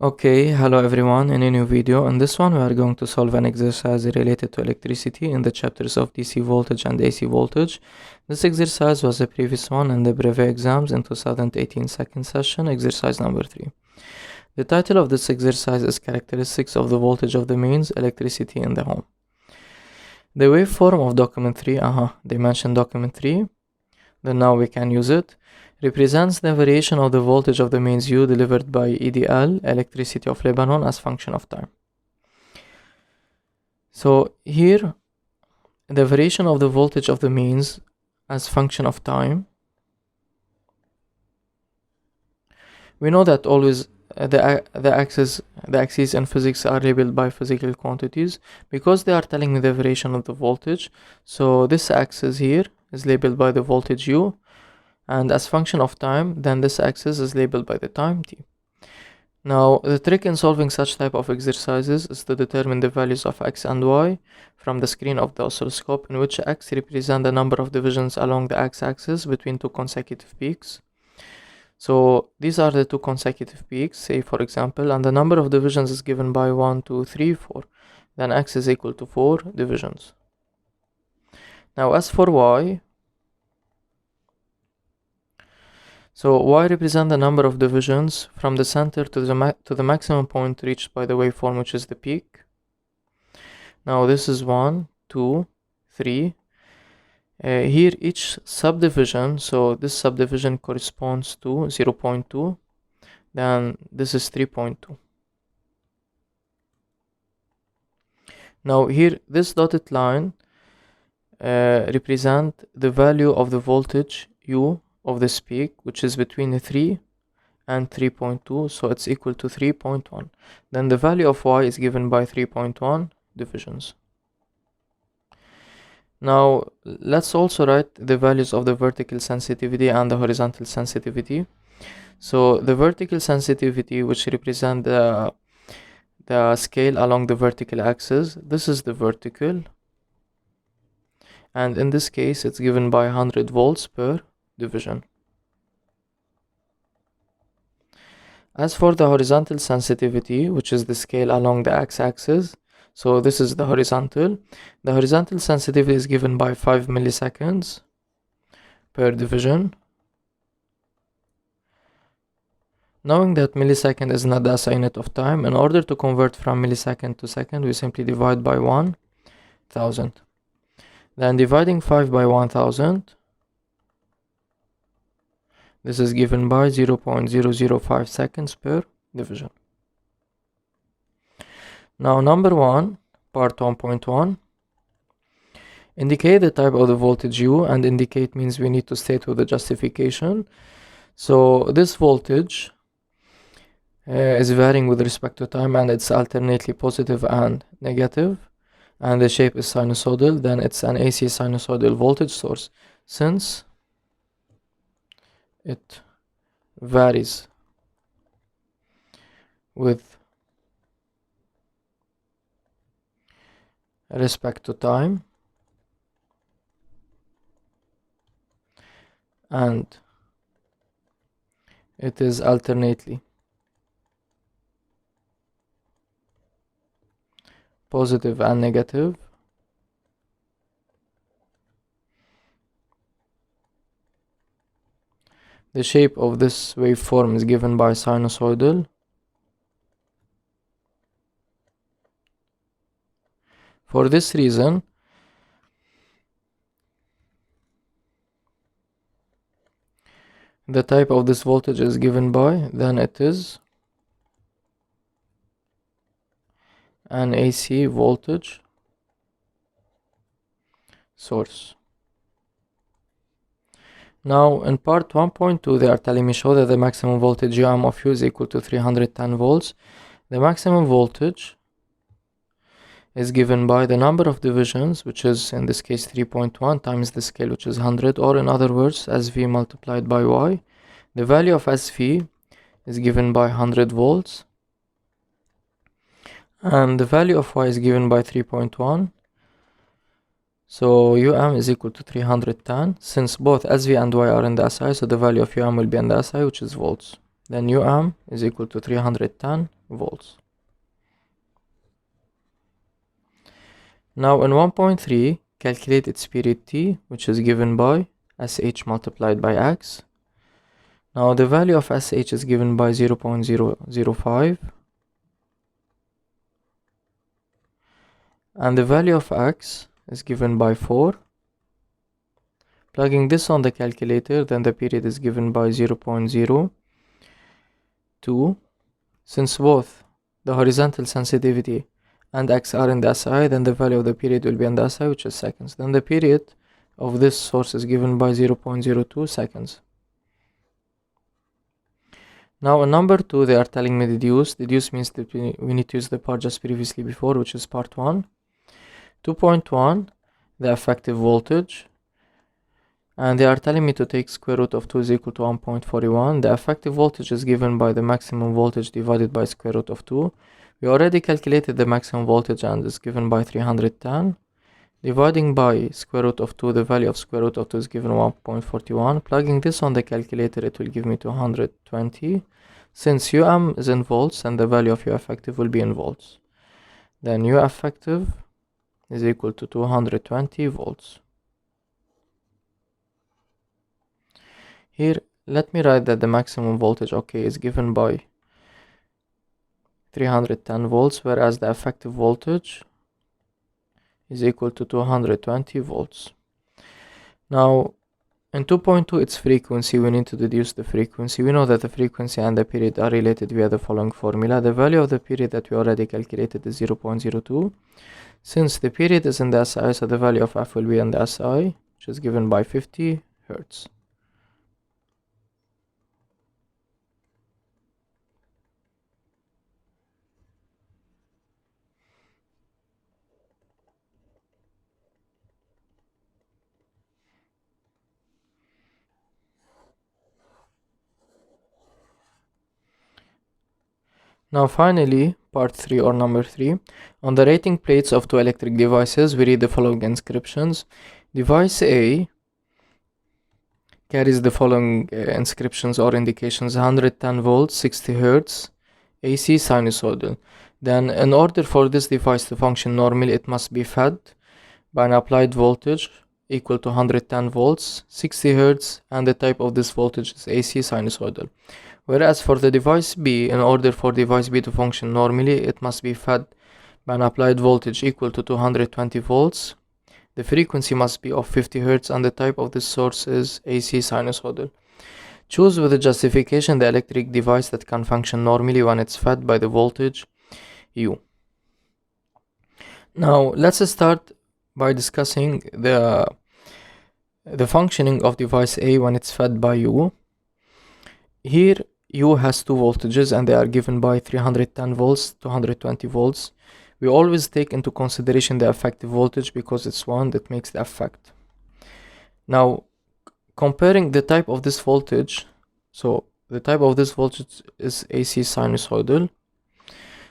Okay, hello everyone. In a new video. In this one we are going to solve an exercise related to electricity in the chapters of DC voltage and AC voltage. This exercise was the previous one in the brevet exams in 2018 second session, exercise number 3. The title of this exercise is Characteristics of the Voltage of the Mains, Electricity in the Home. The waveform of document 3, they mentioned document 3, then now we can use it, represents the variation of the voltage of the mains U delivered by EDL, Electricity of Lebanon, as function of time. So here, the variation of the voltage of the mains as function of time. We know that always the axes in physics are labeled by physical quantities because they are telling me the variation of the voltage. So this axis here is labeled by the voltage U, and as function of time, then this axis is labeled by the time t. Now, the trick in solving such type of exercises is to determine the values of x and y from the screen of the oscilloscope, in which x represent the number of divisions along the x-axis between two consecutive peaks. So these are the two consecutive peaks, say for example, and the number of divisions is given by 1, 2, 3, 4. Then x is equal to 4 divisions. Now as for y, so y represent the number of divisions from the center to the maximum point reached by the waveform, which is the peak. Now this is 1, 2, 3. Here each subdivision, so this subdivision corresponds to 0.2, then this is 3.2. Now here this dotted line represent the value of the voltage U of this peak, which is between 3 and 3.2, so it's equal to 3.1. Then the value of y is given by 3.1 divisions. Now let's also write the values of the vertical sensitivity and the horizontal sensitivity. So the vertical sensitivity, which represent the scale along the vertical axis, this is the vertical, and in this case it's given by 100 volts per division. As for the horizontal sensitivity, which is the scale along the x-axis, so this is the horizontal. The horizontal sensitivity is given by 5 milliseconds per division. Knowing that millisecond is not the SI unit of time, in order to convert from millisecond to second, we simply divide by 1000. Then dividing 5 by 1000, this is given by 0.005 seconds per division. Now number 1, part 1.1, indicate the type of the voltage U, and indicate means we need to state with the justification. So this voltage is varying with respect to time, and it's alternately positive and negative, and the shape is sinusoidal. Then it's an AC sinusoidal voltage source, since it varies with respect to time, and it is alternately positive and negative. The shape of this waveform is given by sinusoidal. For this reason, the type of this voltage is given by, then it is an AC voltage source. Now in part 1.2 they are telling me show that the maximum voltage UM of U is equal to 310 volts. The maximum voltage is given by the number of divisions, which is in this case 3.1 times the scale, which is 100, or in other words SV multiplied by Y. The value of SV is given by 100 volts, and the value of Y is given by 3.1. So UM is equal to 310. Since both SV and Y are in the SI, so the value of UM will be in the SI, which is volts. then UM is equal to 310 volts. Now in 1.3, calculate its period T, which is given by SH multiplied by X. Now the value of SH is given by 0.005, and the value of X is given by 4. Plugging this on the calculator, then the period is given by 0.02. Since both the horizontal sensitivity and X are in the SI, then the value of the period will be in the SI, which is seconds. Then the period of this source is given by 0.02 seconds. Now in number 2, they are telling me deduce. Deduce means that we need to use the part just previously before, which is part 1. 2.1, the effective voltage. And they are telling me to take square root of 2 is equal to 1.41. The effective voltage is given by the maximum voltage divided by square root of 2. We already calculated the maximum voltage and it's given by 310. Dividing by square root of 2, the value of square root of 2 is given 1.41. Plugging this on the calculator, it will give me 220. Since UM is in volts and the value of U effective will be in volts, then U effective is equal to 220 volts. Here, let me write that the maximum voltage, okay, is given by 310 volts, whereas the effective voltage is equal to 220 volts. Now, in 2.2, its frequency, we need to deduce the frequency. We know that the frequency and the period are related via the following formula. The value of the period that we already calculated is 0.02. Since the period is in the SI, so the value of F will be in the SI, which is given by 50 Hertz. Now finally, part 3 or number 3. On the rating plates of two electric devices, we read the following inscriptions. Device A carries the following inscriptions or indications: 110 volts, 60 Hz, AC sinusoidal. Then in order for this device to function normally, it must be fed by an applied voltage equal to 110 volts, 60 Hz, and the type of this voltage is AC sinusoidal. Whereas for the device B, in order for device B to function normally, it must be fed by an applied voltage equal to 220 volts. The frequency must be of 50 Hz and the type of this source is AC sinusoidal. Choose with the justification the electric device that can function normally when it's fed by the voltage U. Now let's start by discussing the functioning of device A when it's fed by U. Here U has two voltages and they are given by 310 volts, 220 volts. We always take into consideration the effective voltage because it's one that makes the effect. Now, comparing the type of this voltage, so the type of this voltage is AC sinusoidal.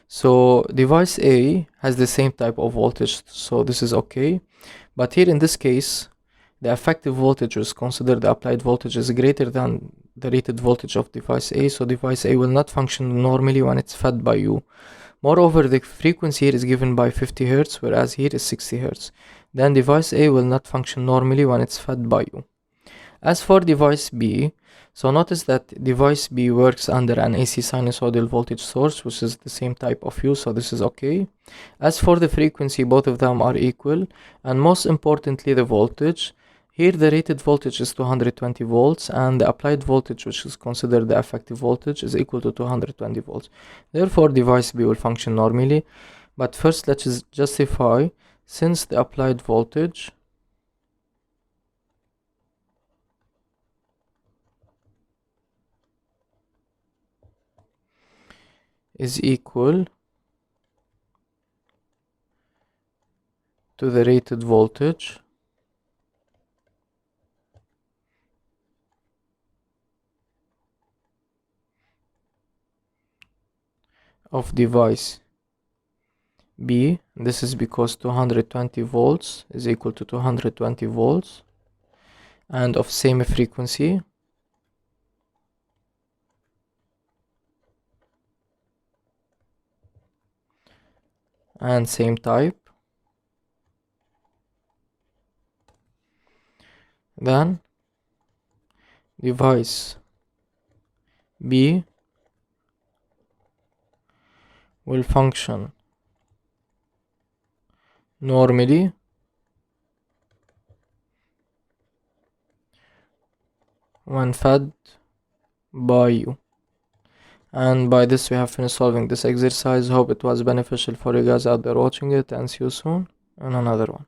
So device A has the same type of voltage, so this is okay. But here in this case, the effective voltage is considered the applied voltage is greater than the rated voltage of device A, so device A will not function normally when it's fed by U. Moreover, the frequency here is given by 50 Hz, whereas here is 60 Hz. Then device A will not function normally when it's fed by U. As for device B, so notice that device B works under an AC sinusoidal voltage source, which is the same type of U, so this is okay. As for the frequency, both of them are equal, and most importantly the voltage. Here the rated voltage is 220 volts and the applied voltage, which is considered the effective voltage, is equal to 220 volts. Therefore device B will function normally. But first let's justify, since the applied voltage is equal to the rated voltage of device B, this is because 220 volts is equal to 220 volts and of same frequency, and same type. Then device B will function normally when fed by you. And by this we have finished solving this exercise. Hope it was beneficial for you guys out there watching it, and see you soon in another one.